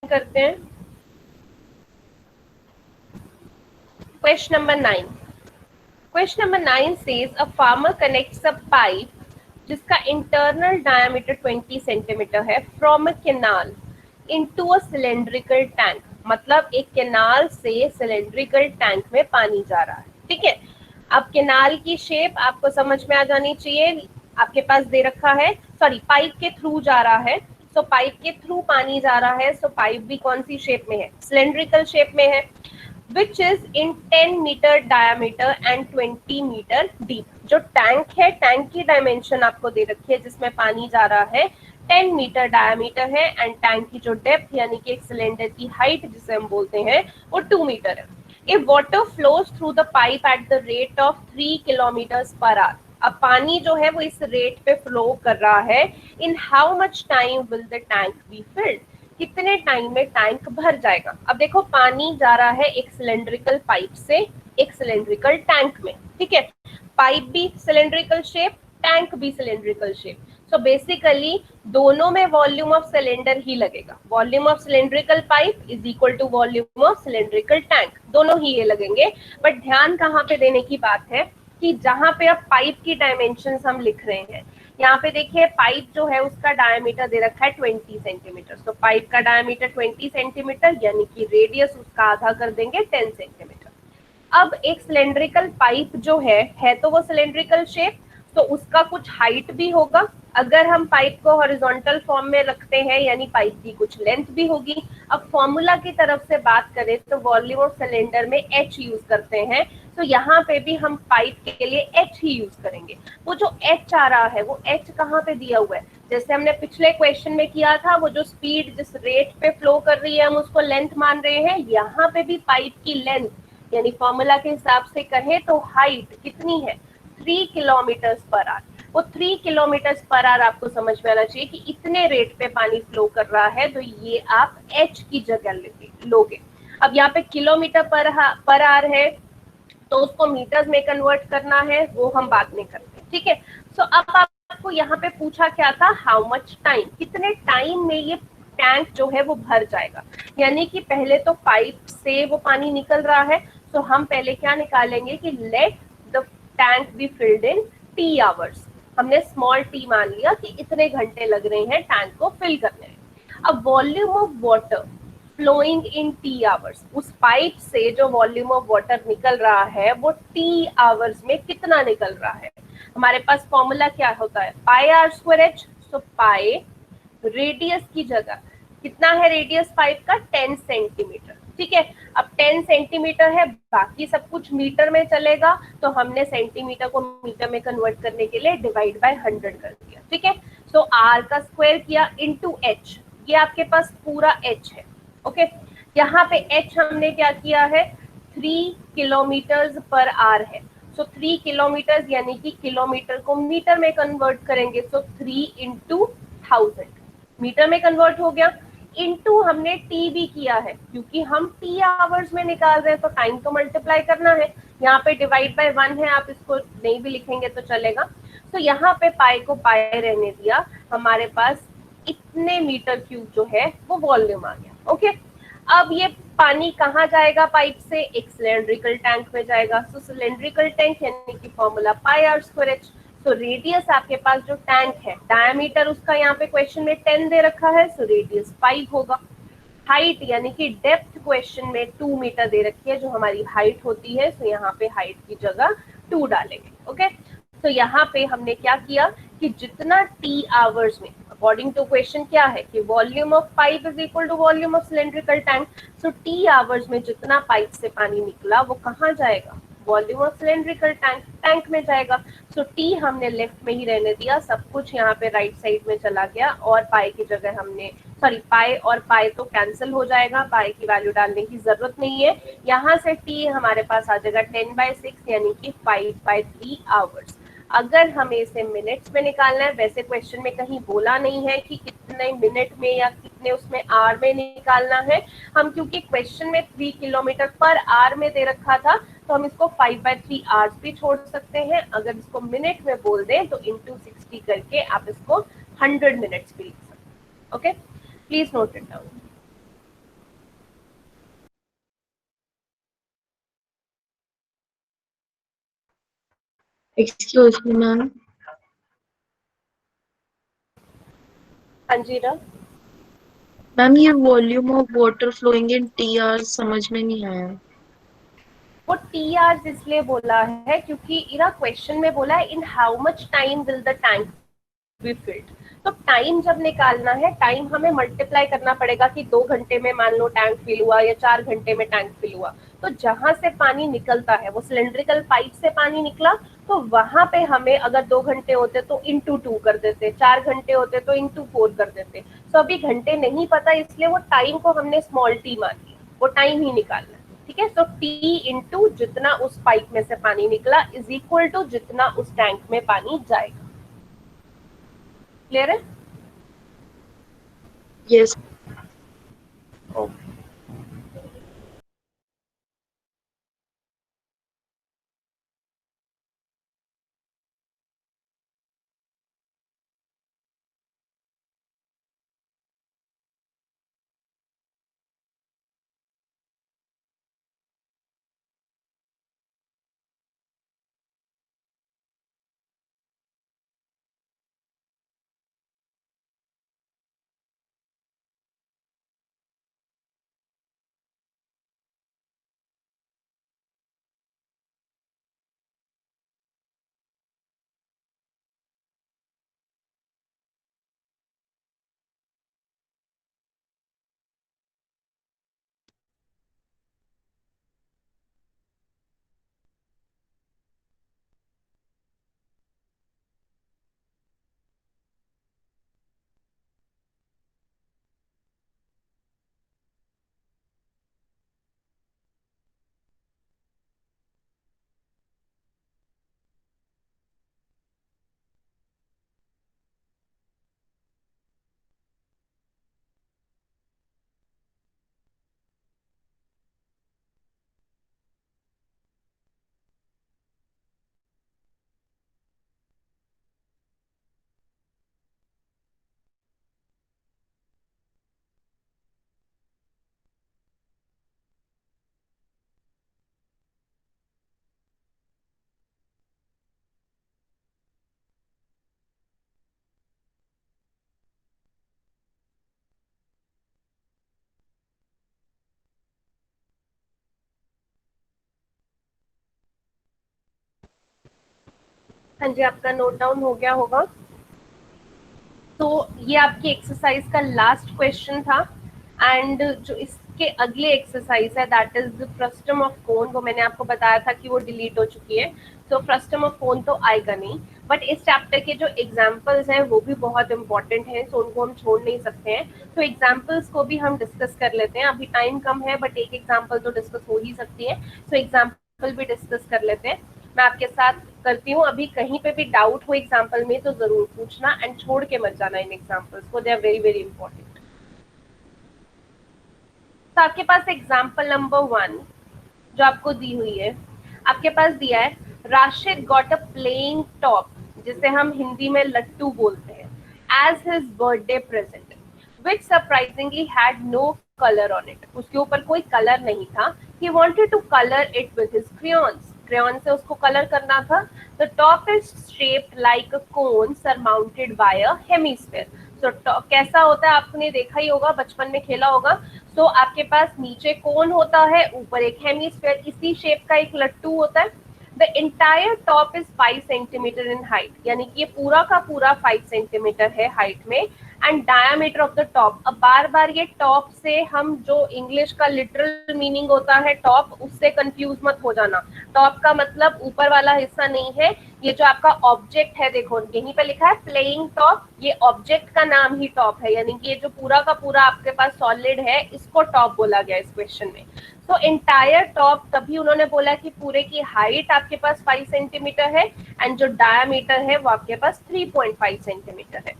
करते हैं। Question number 9। Question number 9 says a farmer connects a pipe जिसका इंटरनल डायमीटर 20 सेंटीमीटर है from a canal into a cylindrical tank. मतलब एक कैनाल से सिलेंड्रिकल टैंक में पानी जा रहा है, ठीक है। अब कैनाल की शेप आपको समझ में आ जानी चाहिए। आपके पास दे रखा है, सॉरी, पाइप के थ्रू जा रहा है, सो पाइप के थ्रू पानी जा रहा है, सो पाइप भी कौन सी शेप में है? सिलेंड्रिकल शेप में है। which is in 10 metre diameter and 20 metre deep. जो टैंक है, टैंक की डायमेंशन आपको दे रखी है जिसमें पानी जा रहा है, 10 मीटर डायमीटर है एंड टैंक की जो डेप्थ यानी कि एक सिलेंडर की हाइट जिसे हम बोलते हैं वो 2 मीटर है। If water flows through the pipe at the rate of 3 kilometers per hour, अब पानी जो है वो इस रेट पे फ्लो कर रहा है, in how much time will the tank be filled? कितने टाइम में टैंक भर जाएगा? अब देखो पानी जा रहा है एक सिलेंड्रिकल पाइप से एक सिलेंड्रिकल टैंक में, ठीक है। पाइप भी सिलेंड्रिकल शेप, टैंक भी सिलेंड्रिकल शेप, सो बेसिकली दोनों में वॉल्यूम ऑफ सिलेंडर ही लगेगा। Volume of cylindrical pipe is equal to volume of cylindrical tank, दोनों ही ये लगेंगे। बट ध्यान कहाँ पे देने की बात है कि जहां पे अब पाइप की डायमेंशंस हम लिख रहे हैं, यहाँ पे देखिए पाइप जो है उसका डायमीटर दे रखा है 20 सेंटीमीटर। तो पाइप का डायमीटर 20 सेंटीमीटर यानी कि रेडियस उसका आधा कर देंगे 10 सेंटीमीटर। अब एक सिलेंड्रिकल पाइप जो है तो वो सिलेंड्रिकल शेप, तो उसका कुछ हाइट भी होगा। अगर हम पाइप को हॉरिजॉन्टल फॉर्म में रखते हैं यानी पाइप की कुछ लेंथ भी होगी। अब फॉर्मूला की तरफ से बात करें तो वॉल्यूम ऑफ सिलेंडर में H यूज करते हैं, तो यहाँ पे भी हम पाइप के लिए H ही यूज करेंगे। वो जो H आ रहा है वो H कहाँ पे दिया हुआ है? जैसे हमने पिछले क्वेश्चन में किया था, वो जो स्पीड जिस रेट पे फ्लो कर रही है हम उसको लेंथ मान रहे हैं। यहाँ पे भी पाइप की लेंथ यानी फॉर्मूला के हिसाब से कहें तो हाइट कितनी है? 3 किलोमीटर पर आवर। वो 3 किलोमीटर पर आवर आपको समझ में आना चाहिए कि इतने रेट पे पानी फ्लो कर रहा है, तो ये आप H की जगह लोगे। अब यहाँ पे किलोमीटर पर आवर है तो उसको मीटर्स में कन्वर्ट करना है, वो हम बाद में करते हैं, ठीक है। सो अब आपको यहाँ पे पूछा क्या था? हाउ मच टाइम, कितने टाइम में ये टैंक जो है वो भर जाएगा। यानी कि पहले तो पाइप से वो पानी निकल रहा है, तो हम पहले क्या निकालेंगे कि let the tank be filled in T hours. हमने स्मॉल t मान लिया कि इतने घंटे लग रहे हैं टैंक को फिल करने में। अब volume of water flowing in T hours, उस पाइप से जो वॉल्यूम ऑफ वाटर निकल रहा है वो T आवर्स में कितना निकल रहा है? हमारे पास फॉर्मूला क्या होता है? Pi are square H। So pi radius की जगह कितना है रेडियस पाइप का? 10 सेंटीमीटर, ठीक है। अब 10 सेंटीमीटर है, बाकी सब कुछ मीटर में चलेगा, तो हमने सेंटीमीटर को मीटर में कन्वर्ट करने के लिए डिवाइड बाय 100 कर दिया, ठीक है। सो आर का स्क्वायर किया इनटू H, ये आपके पास पूरा H है, ओके। यहाँ पे H हमने क्या किया है? 3 किलोमीटर पर आवर है। सो 3 किलोमीटर यानी कि किलोमीटर को मीटर में कन्वर्ट करेंगे, सो 3 इंटू 1000 मीटर में कन्वर्ट हो गया। इनटू हमने T भी किया है क्योंकि हम T आवर्स में निकाल रहे हैं, तो टाइम को मल्टीप्लाई करना है। यहाँ पे डिवाइड बाय 1 है, आप इसको नहीं भी लिखेंगे तो चलेगा। तो यहाँ पे पाई को पाई रहने दिया, हमारे पास इतने मीटर क्यूब जो है वो वॉल्यूम आ गया, ओके। अब ये पानी कहाँ जाएगा पाइप से? एक सिलेंड्रिकल टैंक में जाएगा। तो सिलेंड्रिकल टैंक यानी कि formula pi are square H। तो रेडियस आपके पास जो टैंक है, डायमीटर उसका यहाँ पे क्वेश्चन में 10 दे रखा है, सो रेडियस 5 होगा। हाइट यानी कि डेप्थ क्वेश्चन में 2 मीटर दे रखी है जो हमारी हाइट होती है, सो यहाँ पे हाइट की जगह 2 डालेंगे, ओके। तो यहाँ पे हमने क्या किया कि जितना T आवर्स में, अकॉर्डिंग टू क्वेश्चन क्या है कि volume of pipe is equal to volume of cylindrical tank, so T hours में जितना पाइप से पानी निकला वो कहाँ जाएगा? वॉल्यूम ऑफ सिलेंड्रिकल टैंक में जाएगा। सो T हमने लेफ्ट में ही रहने दिया, सब कुछ यहाँ पे राइट साइड में चला गया और पाई की जगह हमने, सॉरी, पाई और पाई तो कैंसिल हो जाएगा, पाई की वैल्यू डालने की जरूरत नहीं है। यहाँ से T हमारे पास आ जाएगा 10/6 यानी कि 5/3 आवर्स। अगर हमें इसे मिनट्स में निकालना है, वैसे क्वेश्चन में कहीं बोला नहीं है कि कितने मिनट में या कितने उसमें आवर में निकालना है। हम क्योंकि क्वेश्चन में 3 किलोमीटर पर आवर में दे रखा था, तो हम इसको 5/3 आवर्स भी छोड़ सकते हैं। अगर इसको मिनट में बोल दें तो इंटू 60 करके आप इसको 100 मिनट्स भी लिख सकते हैं, okay. Please note it down. Excuse me ma'am. हाँ जी ना, मैम ये volume of water flowing in T hour समझ में नहीं आया। वो टी आवर्स इसलिए बोला है क्योंकि इरा क्वेश्चन में बोला है in how much time will the tank be filled. तो टाइम जब निकालना है, टाइम हमें मल्टीप्लाई करना पड़ेगा कि 2 घंटे में मान लो टैंक फिल हुआ या 4 घंटे में टैंक फिल हुआ। तो जहां से पानी निकलता है, वो सिलेंड्रिकल पाइप से पानी निकला, तो वहां पे हमें अगर 2 घंटे होते तो इंटू 2 कर देते, 4 घंटे होते तो इंटू 4 कर देते। तो अभी घंटे नहीं पता, इसलिए वो टाइम को हमने स्मॉल टी मान लिया, वो टाइम ही निकालना है। ठीक है, तो टी इंटू जितना उस पाइप में से पानी निकला इज इक्वल टू जितना उस टैंक में पानी जाएगा। क्लियर है? यस। ओके। हाँ जी, आपका नोट डाउन हो गया होगा। तो ये आपकी एक्सरसाइज का लास्ट क्वेश्चन था। एंड जो इसके अगले एक्सरसाइज है that is frustum of cone, वो मैंने आपको बताया था कि वो डिलीट हो चुकी है। तो फ्रस्टम ऑफ कोन तो आएगा नहीं, बट इस चैप्टर के जो एग्जाम्पल्स हैं वो भी बहुत इंपॉर्टेंट हैं, तो उनको हम छोड़ नहीं सकते हैं। तो एग्जाम्पल्स को भी हम डिस्कस कर लेते हैं। अभी टाइम कम है, बट एक एग्जाम्पल तो डिस्कस हो ही सकती है, तो एग्जाम्पल भी डिस्कस कर लेते हैं। मैं आपके साथ करती हूँ। अभी कहीं पे भी डाउट हो एग्जाम्पल में तो जरूर पूछना, एंड छोड़ के मत जाना इन एग्जाम्पल्स को, they are very very important. तो आपके पास एग्जाम्पल नंबर 1 जो आपको दी हुई है, आपके पास दिया है Rashid got a playing top, जिसे हम हिंदी में लट्टू बोलते हैं, as his birthday present, which surprisingly had no colour on it. उसके ऊपर कोई कलर नहीं था। He wanted to colour it with his crayons, crayon से उसको कलर करना था। The top is shaped like a cone surmounted by a hemisphere. तो कैसा होता है, आपने देखा ही होगा, बचपन में खेला होगा। तो आपके पास नीचे कोन होता है, ऊपर एक हेमिस्फीयर, इसी शेप का एक लट्टू होता है। The entire top is 5 centimetre in height, यानी कि ये पूरा का पूरा 5 सेंटीमीटर है हाइट में। And diameter of the top, अब बार बार ये टॉप से हम जो इंग्लिश का लिटरल मीनिंग होता है टॉप, उससे कंफ्यूज मत हो जाना। टॉप का मतलब ऊपर वाला हिस्सा नहीं है, ये जो आपका ऑब्जेक्ट है, देखो यहीं पे लिखा है प्लेइंग टॉप, ये ऑब्जेक्ट का नाम ही टॉप है, यानी कि ये जो पूरा का पूरा आपके पास सॉलिड है इसको टॉप बोला गया इस क्वेश्चन में। तो इंटायर टॉप, तभी उन्होंने बोला कि पूरे की हाइट आपके पास 5 सेंटीमीटर है, एंड जो डायमीटर है वो आपके पास 3.5 सेंटीमीटर है।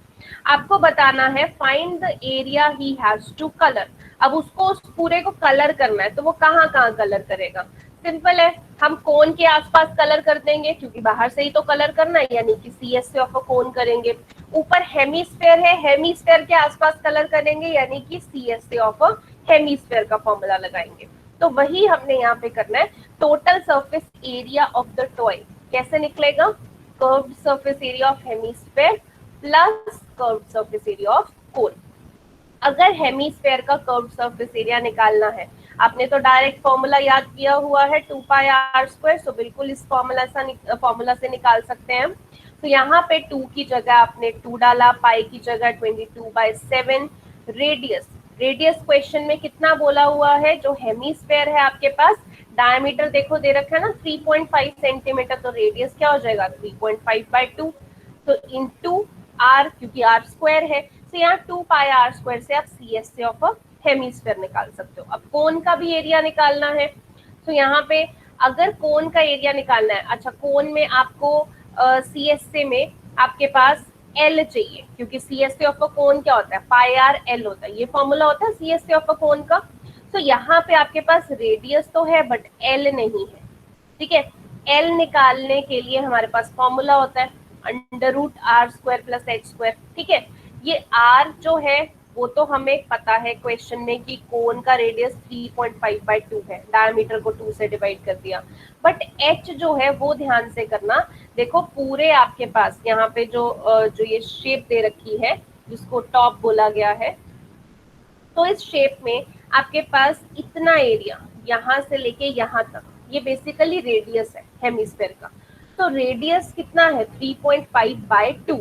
आपको बताना है find the area he has to colour. अब उसको उस पूरे को कलर करना है, तो वो कहाँ कहाँ कलर करेगा? सिंपल है, हम कोन के आसपास कलर कर देंगे, क्योंकि बाहर से ही तो कलर करना है, यानी कि CS से ऑफ अ कोन करेंगे। ऊपर हेमिस्फेयर है, हेमिस्फेयर के आसपास कलर करेंगे, यानी कि CS से ऑफ अ हेमिस्फेयर का फॉर्मूला लगाएंगे। तो वही हमने यहाँ पे करना है। Total surface area of the toy, कैसे निकलेगा? Curved surface area of hemisphere plus curved surface area of cone. अगर हेमीस्फेयर का कर्व्ड सरफेस एरिया निकालना है, आपने तो डायरेक्ट फॉर्मूला याद किया हुआ है 2πr², सो बिल्कुल इस फॉर्मूला से निकाल सकते हैं हम। तो यहाँ पे 2 की जगह आपने 2 डाला, पाई की जगह 22/7। रेडियस क्वेश्चन में कितना बोला हुआ है? जो हेमीस्फेयर है आपके पास, डायमीटर देखो दे रखा है ना 3.5 सेंटीमीटर, तो रेडियस क्या हो जाएगा 3.5/2, तो इनटू r, क्योंकि r² है, तो यहाँ 2πr² से आप CSA ऑफ अ हेमीस्फेयर निकाल सकते हो। अब कोन का भी एरिया निकालना है, तो यहाँ पे अगर कोन का एरिया निकालना है, अच्छा कोन में आपको CSA में आपके पास L चाहिए, क्योंकि CSA ऑफ अ कोन क्या होता है? πr/L होता है, ये फॉर्मूला होता है CSA ऑफ अ कोन का। तो यहाँ पे आपके पास रेडियस तो है बट L नहीं है, ठीक है। L निकालने के लिए हमारे पास फॉर्मूला होता है √r² + h², ठीक है। ये r जो है वो तो हमें पता है क्वेश्चन में कि कोन का रेडियस 3.5/2 है, डायमीटर को 2 से डिवाइड कर दिया, बट h जो है वो ध्यान से करना। देखो पूरे आपके पास यहाँ पे जो ये शेप दे रखी है जिसको टॉप बोला गया है, तो इस शेप में आपके पास इतना एरिया यहाँ से लेके यहाँ तक, ये बेसिकली रेडियस है हेमीस्फेयर का। तो रेडियस कितना है 3.5/2,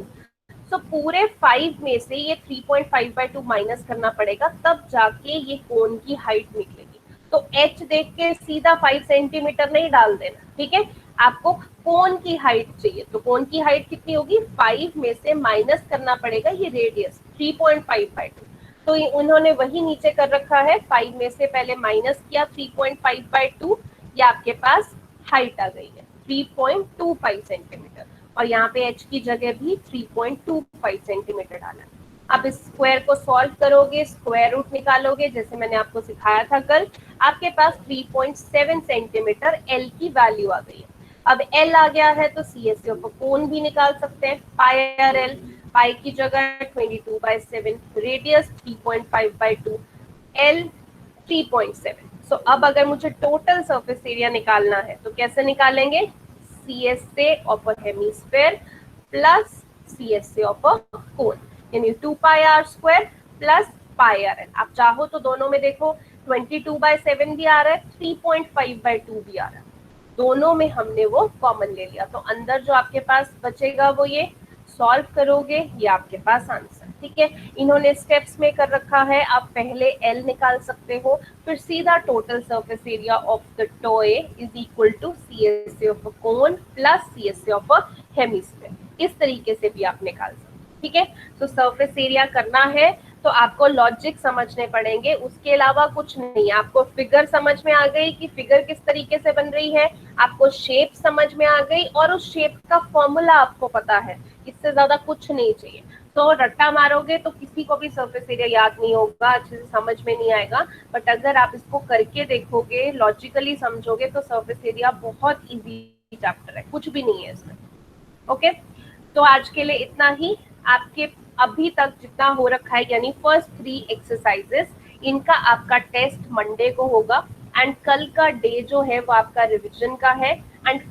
तो पूरे 5 में से ये 3.5/2 माइनस करना पड़ेगा, तब जाके ये कोन की हाइट निकलेगी। तो h देख के सीधा 5 सेंटीमीटर नहीं डाल देना, ठीक है। आपको कोन की हाइट चाहिए, तो कोन की हाइट कितनी होगी? 5 में से माइनस करना पड़ेगा ये रेडियस 3.5/2, तो उन्होंने वही नीचे कर रखा है, 5 में से पहले माइनस किया 3.5/2, ये आपके पास हाइट आ गई है 3.25 सेंटीमीटर, और यहाँ पे h की जगह भी 3.25 सेंटीमीटर डाला है। आप इस स्क्वायर को सॉल्व करोगे, स्क्वायर रूट निकालोगे, जैसे मैंने आपको सिखाया था कल, आपके पास 3.7 सेंटीमीटर L की वैल्यू आ गई है। अब L आ गया है तो CSA ऑफ कोन भी निकाल सकते हैं, πr/L, पाई की जगह 22/7, रेडियस 3.5/2, L 3.7। सो अब अगर मुझे टोटल सरफेस एरिया निकालना है तो कैसे निकालेंगे? CSA of a hemisphere plus CSA of a cone, यानी 2πr² प्लस πrl। आप चाहो तो दोनों में देखो 22/7 भी आ रहा है, 3.5/2 भी आ रहा है, दोनों में हमने वो कॉमन ले लिया, तो अंदर जो आपके पास बचेगा वो ये सॉल्व करोगे, ये आपके पास आंसर, ठीक है। इन्होंने स्टेप्स में कर रखा है, आप पहले L निकाल सकते हो, फिर सीधा total surface area of the toy is equal to CSA of a cone plus CSA of a hemisphere, इस तरीके से भी आप निकाल सकते हो, ठीक है। तो सरफेस एरिया करना है तो आपको लॉजिक समझने पड़ेंगे, उसके अलावा कुछ नहीं। आपको फिगर समझ में आ गई कि फिगर किस तरीके से बन रही है, आपको शेप समझ में आ गई, और उस शेप का फॉर्मूला आपको पता है, इससे ज्यादा कुछ नहीं चाहिए। तो रट्टा मारोगे तो किसी को भी सरफेस एरिया याद नहीं होगा, अच्छे से समझ में नहीं आएगा, बट अगर आप इसको करके देखोगे, लॉजिकली समझोगे, तो सरफेस एरिया बहुत इजी चैप्टर है, कुछ भी नहीं है इसमें। ओके, तो आज के लिए इतना ही। आपके अभी तक जितना हो रखा है, यानी फर्स्ट 3 एक्सरसाइजेस, इनका आपका टेस्ट मंडे को होगा, एंड कल का डे जो है वो आपका रिवीजन का है, एंड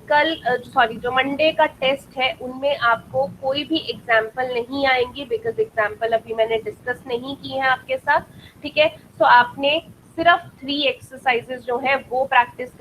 जो मंडे का टेस्ट है उनमें आपको कोई भी एग्जाम्पल नहीं आएंगी, बिकॉज एग्जाम्पल अभी मैंने डिस्कस नहीं की है आपके साथ, ठीक है। तो आपने सिर्फ 3 एक्सरसाइजेस जो है वो प्रैक्टिस